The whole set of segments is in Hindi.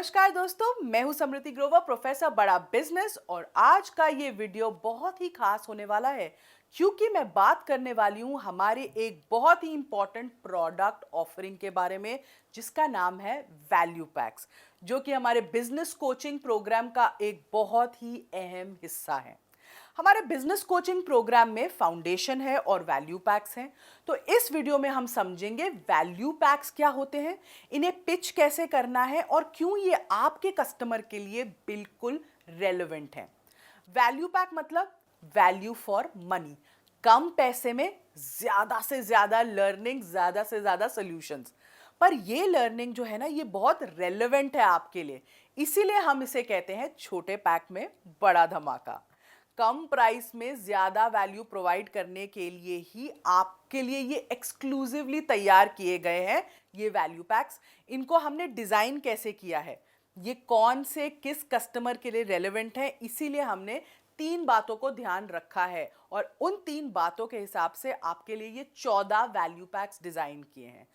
नमस्कार दोस्तों, मैं हूं समृति ग्रोवर, प्रोफेसर बड़ा बिजनेस। और आज का ये वीडियो बहुत ही खास होने वाला है क्योंकि मैं बात करने वाली हूं हमारे एक बहुत ही इंपॉर्टेंट प्रोडक्ट ऑफरिंग के बारे में जिसका नाम है वैल्यू पैक्स, जो कि हमारे बिजनेस कोचिंग प्रोग्राम का एक बहुत ही अहम हिस्सा है। हमारे बिजनेस कोचिंग प्रोग्राम में फाउंडेशन है और वैल्यू पैक्स हैं। तो इस वीडियो में हम समझेंगे वैल्यू पैक्स क्या होते हैं, इन्हें पिच कैसे करना है और क्यों ये आपके कस्टमर के लिए बिल्कुल रेलेवेंट है। वैल्यू पैक मतलब वैल्यू फॉर मनी, कम पैसे में ज्यादा से ज्यादा लर्निंग, ज्यादा से ज्यादा सॉल्यूशंस। पर ये लर्निंग जो है ना, ये बहुत रेलेवेंट है आपके लिए, इसीलिए हम इसे कहते हैं छोटे पैक में बड़ा धमाका। कम प्राइस में ज्यादा वैल्यू प्रोवाइड करने के लिए ही आपके लिए ये एक्सक्लूसिवली तैयार किए गए हैं ये वैल्यू पैक्स। इनको हमने डिजाइन कैसे किया है, ये कौन से किस कस्टमर के लिए रेलेवेंट है, इसीलिए हमने 3 बातों को ध्यान रखा है और उन 3 बातों के हिसाब से आपके लिए ये 14 वैल्यू पैक्स डिजाइन किए हैं।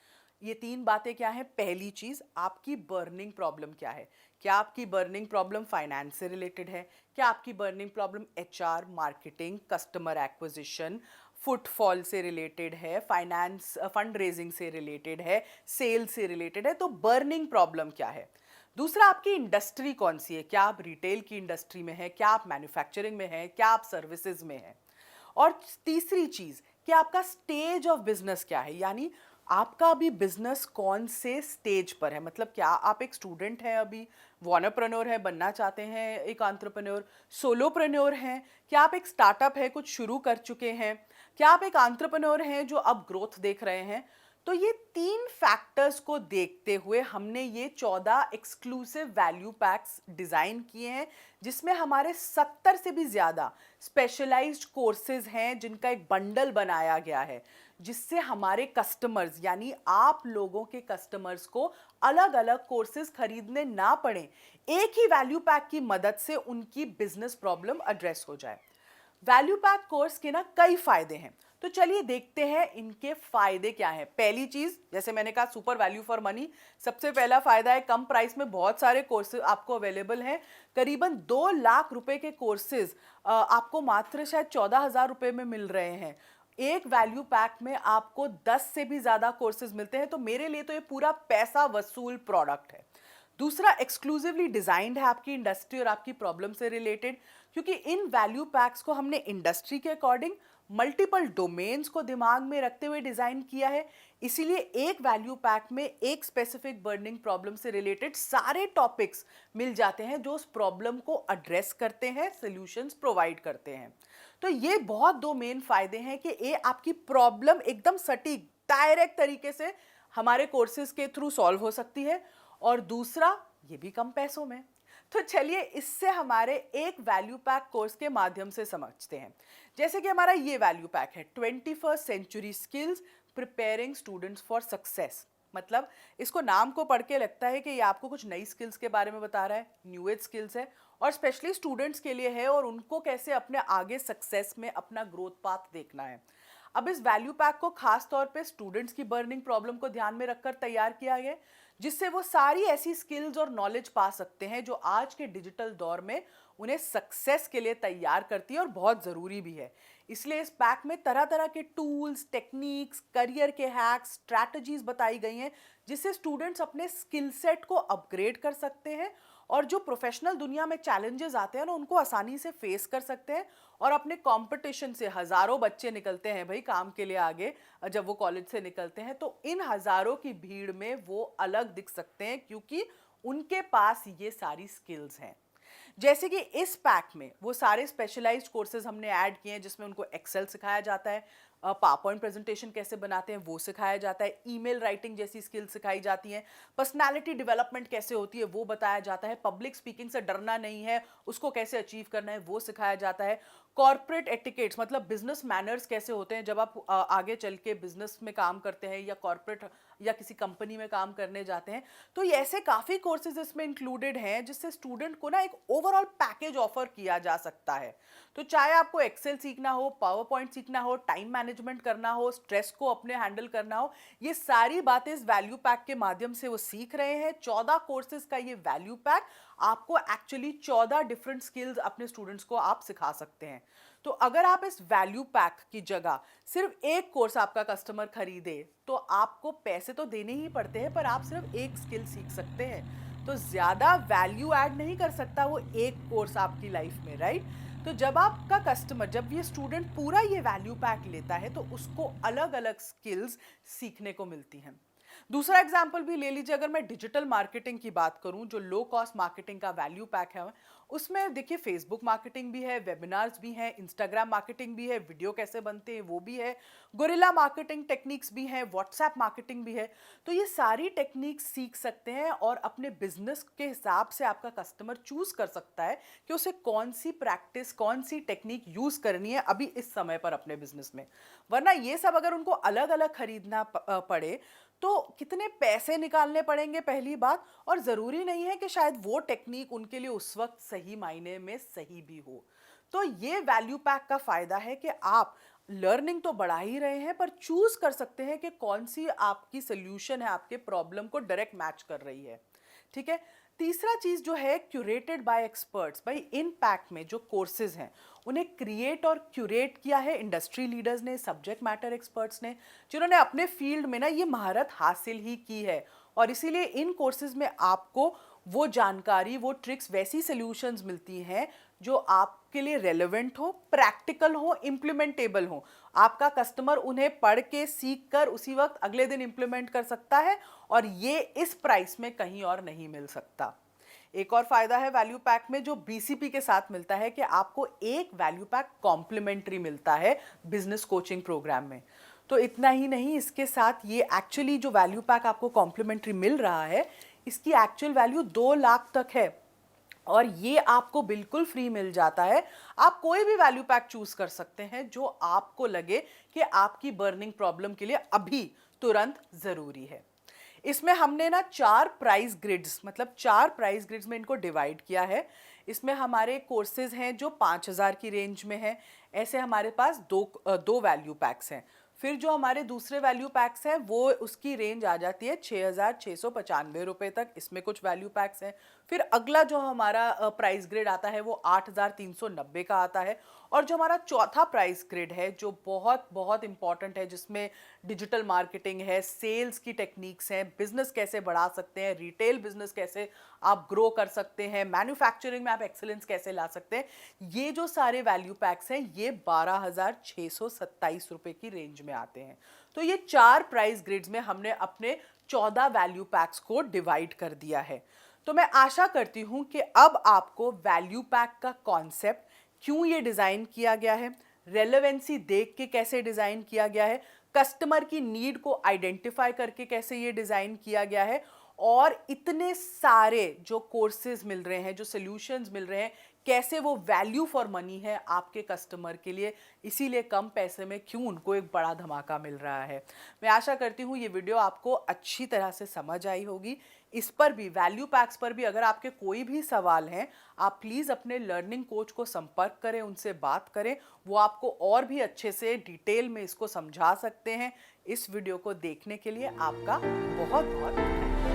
ये 3 बातें क्या हैं? पहली चीज, आपकी बर्निंग प्रॉब्लम क्या है। क्या आपकी बर्निंग प्रॉब्लम फाइनेंस से रिलेटेड है? क्या आपकी burning problem HR, marketing, customer acquisition, footfall से रिलेटेड है, फाइनेंस फंड रेजिंग से रिलेटेड है, सेल से रिलेटेड है? तो बर्निंग प्रॉब्लम क्या है। दूसरा, आपकी इंडस्ट्री कौन सी है। क्या आप रिटेल की इंडस्ट्री में है, क्या आप मैन्युफैक्चरिंग में है, क्या आप सर्विसेज में है। और तीसरी चीज कि आपका स्टेज ऑफ बिजनेस क्या है, यानी आपका अभी बिजनेस कौन से स्टेज पर है। मतलब क्या आप एक स्टूडेंट हैं, अभी वॉनरप्रेन्योर है, बनना चाहते हैं एक एंटरप्रेन्योर, सोलोप्रेन्योर हैं, क्या आप एक स्टार्टअप है, कुछ शुरू कर चुके हैं, क्या आप एक एंटरप्रेन्योर हैं जो अब ग्रोथ देख रहे हैं। तो ये 3 फैक्टर्स को देखते हुए हमने ये 14 एक्सक्लूसिव वैल्यू पैक्स डिजाइन किए हैं, जिसमें हमारे 70 से भी ज्यादा स्पेशलाइज्ड कोर्सेज हैं जिनका एक बंडल बनाया गया है, जिससे हमारे कस्टमर्स यानी आप लोगों के कस्टमर्स को अलग अलग कोर्सेज खरीदने ना पड़े, एक ही वैल्यू पैक की मदद से उनकी बिजनेस प्रॉब्लम एड्रेस हो जाए। वैल्यू पैक कोर्स के ना कई फायदे हैं, तो चलिए देखते हैं इनके फायदे क्या हैं। पहली चीज, जैसे मैंने कहा, सुपर वैल्यू फॉर मनी। सबसे पहला फायदा है कम प्राइस में बहुत सारे कोर्सेज आपको अवेलेबल हैं। करीबन 2 लाख रुपए के कोर्सेज आपको मात्र शायद 14,000 रुपए में मिल रहे हैं। एक वैल्यू पैक में आपको 10 से भी ज्यादा कोर्सेज मिलते हैं, तो मेरे लिए तो ये पूरा पैसा वसूल प्रोडक्ट है। दूसरा, एक्सक्लूसिवली डिजाइंड है आपकी इंडस्ट्री और आपकी प्रॉब्लम से रिलेटेड, क्योंकि इन वैल्यू पैक्स को हमने इंडस्ट्री के अकॉर्डिंग मल्टीपल डोमेन्स को दिमाग में रखते हुए डिजाइन किया है। इसीलिए एक वैल्यू पैक में एक स्पेसिफिक बर्निंग प्रॉब्लम से रिलेटेड सारे टॉपिक्स मिल जाते हैं जो उस प्रॉब्लम को एड्रेस करते हैं, सॉल्यूशंस प्रोवाइड करते हैं। तो ये बहुत 2 मेन फायदे हैं कि ये आपकी प्रॉब्लम एकदम सटीक डायरेक्ट तरीके से हमारे कोर्सेज के थ्रू सॉल्व हो सकती है, और दूसरा, ये भी कम पैसों में। तो चलिए इससे हमारे एक वैल्यू पैक कोर्स के माध्यम से समझते हैं। जैसे कि हमारा ये वैल्यू पैक है 21st century skills preparing students for success. मतलब इसको नाम को पढ़ के लगता है कि ये आपको कुछ नई स्किल्स के बारे में बता रहा है, न्यू एज स्किल्स है और स्पेशली स्टूडेंट्स के लिए है, और उनको कैसे अपने आगे सक्सेस में अपना ग्रोथ पाथ देखना है। अब इस वैल्यू पैक को खास तौर पे स्टूडेंट्स की बर्निंग प्रॉब्लम को ध्यान में रखकर तैयार किया गया है, जिससे वो सारी ऐसी स्किल्स और नॉलेज पा सकते हैं जो आज के डिजिटल दौर में उन्हें सक्सेस के लिए तैयार करती है और बहुत ज़रूरी भी है। इसलिए इस पैक में तरह तरह के टूल्स, टेक्निक्स, करियर के हैक्स, स्ट्रैटेजीज बताई गई हैं, जिससे स्टूडेंट्स अपने स्किल सेट को अपग्रेड कर सकते हैं और जो प्रोफेशनल दुनिया में चैलेंजेस आते हैं ना, उनको आसानी से फेस कर सकते हैं और अपने कंपटीशन से हजारों बच्चे निकलते हैं भाई काम के लिए आगे, जब वो कॉलेज से निकलते हैं तो इन हजारों की भीड़ में वो अलग दिख सकते हैं क्योंकि उनके पास ये सारी स्किल्स हैं। जैसे कि इस पैक में वो सारे स्पेशलाइज्ड कोर्सेज हमने ऐड किए हैं, जिसमें उनको एक्सेल सिखाया जाता है, पावरपॉइंट प्रेजेंटेशन कैसे बनाते हैं वो सिखाया जाता है, ईमेल राइटिंग जैसी स्किल सिखाई जाती हैं, पर्सनालिटी डेवलपमेंट कैसे होती है वो बताया जाता है, पब्लिक स्पीकिंग से डरना नहीं है, उसको कैसे अचीव करना है वो सिखाया जाता है, कॉर्पोरेट एटिकेट्स मतलब बिजनेस मैनर्स कैसे होते हैं जब आप आगे चल के बिजनेस में काम करते हैं या कॉर्पोरेट या किसी कंपनी में काम करने जाते हैं। तो ये ऐसे काफ़ी कोर्सेज इसमें इंक्लूडेड हैं जिससे स्टूडेंट को ना एक ओवरऑल पैकेज ऑफर किया जा सकता है। तो चाहे आपको एक्सेल सीखना हो, पावर पॉइंट सीखना हो, टाइम मैनेजमेंट करना हो, स्ट्रेस को अपने हैंडल करना हो, ये सारी बातें इस वैल्यू पैक के माध्यम से वो सीख रहे हैं। 14 कोर्सेज का ये वैल्यू पैक आपको एक्चुअली 14 डिफरेंट स्किल्स अपने स्टूडेंट्स को आप सिखा सकते हैं। तो अगर आप इस वैल्यू पैक की जगह सिर्फ एक कोर्स आपका कस्टमर खरीदे तो आपको पैसे तो देने ही पड़ते हैं, पर आप सिर्फ एक स्किल सीख सकते हैं। तो ज्यादा वैल्यू ऐड नहीं कर सकता वो एक कोर्स आपकी लाइफ में, राइट? तो जब आपका कस्टमर, जब ये स्टूडेंट पूरा ये वैल्यू पैक लेता है तो उसको अलग अलग स्किल्स सीखने को मिलती हैं। दूसरा एग्जाम्पल भी ले लीजिए, अगर मैं डिजिटल मार्केटिंग की बात करूं, जो लो कॉस्ट मार्केटिंग का वैल्यू पैक है, उसमें देखिए फेसबुक मार्केटिंग भी है, वेबिनार्स भी हैं, इंस्टाग्राम मार्केटिंग भी है, वीडियो कैसे बनते हैं वो भी है, गोरिल्ला मार्केटिंग टेक्निक्स भी हैं, व्हाट्सएप मार्केटिंग भी है। तो ये सारी टेक्निक्स सीख सकते हैं और अपने बिजनेस के हिसाब से आपका कस्टमर चूज कर सकता है कि उसे कौन सी प्रैक्टिस, कौन सी टेक्निक यूज करनी है अभी इस समय पर अपने बिजनेस में। वरना ये सब अगर उनको अलग अलग खरीदना पड़े तो कितने पैसे निकालने पड़ेंगे पहली बात, और जरूरी नहीं है कि शायद वो टेक्निक उनके लिए उस वक्त सही मायने में सही भी हो। तो ये वैल्यू पैक का फायदा है कि आप लर्निंग तो बढ़ा ही रहे हैं, पर चूज कर सकते हैं कि कौन सी आपकी सोल्यूशन है, आपके प्रॉब्लम को डायरेक्ट मैच कर रही है। ठीक है। तीसरा चीज जो है, क्यूरेटेड बाय एक्सपर्ट्स। भाई इन पैक में जो कोर्सेज हैं उन्हें क्रिएट और क्यूरेट किया है इंडस्ट्री लीडर्स ने, सब्जेक्ट मैटर एक्सपर्ट्स ने, जिन्होंने अपने फील्ड में ना ये महारत हासिल ही की है। और इसीलिए इन कोर्सेज में आपको वो जानकारी, वो ट्रिक्स, वैसी सॉल्यूशंस मिलती हैं जो आपके लिए रेलेवेंट हो, प्रैक्टिकल हो, इम्प्लीमेंटेबल हो। आपका कस्टमर उन्हें पढ़ के सीख कर उसी वक्त अगले दिन इम्प्लीमेंट कर सकता है, और ये इस प्राइस में कहीं और नहीं मिल सकता। एक और फायदा है वैल्यू पैक में जो बीसीपी के साथ मिलता है कि आपको एक वैल्यू पैक कॉम्प्लीमेंट्री मिलता है बिजनेस कोचिंग प्रोग्राम में। तो इतना ही नहीं, इसके साथ ये एक्चुअली जो वैल्यू पैक आपको कॉम्प्लीमेंट्री मिल रहा है, इसकी एक्चुअल वैल्यू 2 लाख तक है, और ये आपको बिल्कुल फ्री मिल जाता है। आप कोई भी वैल्यू पैक चूज कर सकते हैं जो आपको लगे कि आपकी बर्निंग प्रॉब्लम के लिए अभी तुरंत जरूरी है। इसमें हमने ना 4 प्राइस ग्रिड्स, मतलब 4 प्राइस ग्रिड्स में इनको डिवाइड किया है। इसमें हमारे कोर्सेज हैं जो 5000 की रेंज में है, ऐसे हमारे पास दो वैल्यू पैक्स हैं। फिर जो हमारे दूसरे वैल्यू पैक्स हैं वो उसकी रेंज आ जाती है 6695 रुपए तक, इसमें कुछ वैल्यू पैक्स हैं। फिर अगला जो हमारा प्राइस ग्रेड आता है वो 8390 का आता है। और जो हमारा चौथा प्राइस ग्रेड है जो बहुत बहुत इंपॉर्टेंट है, जिसमें डिजिटल मार्केटिंग है, सेल्स की टेक्निक्स हैं, बिजनेस कैसे बढ़ा सकते हैं, रिटेल बिजनेस कैसे आप ग्रो कर सकते हैं, मैन्युफैक्चरिंग में आप एक्सीलेंस कैसे ला सकते हैं, ये जो सारे वैल्यू पैक्स हैं ये 12627 रुपए की रेंज में आते हैं। तो ये 4 प्राइस ग्रिड्स में हमने अपने 14 वैल्यू पैक्स को डिवाइड कर दिया है। तो मैं आशा करती हूं कि अब आपको वैल्यू पैक का कॉन्सेप्ट, क्यों ये डिजाइन किया गया है, रेलेवेंसी देख के कैसे डिजाइन किया गया है, कस्टमर की नीड को आइडेंटिफाई करके कैसे ये डिजाइन किया गया है, और इतने सारे जो कोर्सेज मिल रहे हैं, जो सॉल्यूशंस मिल रहे हैं, कैसे वो वैल्यू फॉर मनी है आपके कस्टमर के लिए, इसीलिए कम पैसे में क्यों उनको एक बड़ा धमाका मिल रहा है। मैं आशा करती हूँ ये वीडियो आपको अच्छी तरह से समझ आई होगी। इस पर भी, वैल्यू पैक्स पर भी अगर आपके कोई भी सवाल हैं, आप प्लीज़ अपने लर्निंग कोच को संपर्क करें, उनसे बात करें, वो आपको और भी अच्छे से डिटेल में इसको समझा सकते हैं। इस वीडियो को देखने के लिए आपका बहुत बहुत धन्यवाद।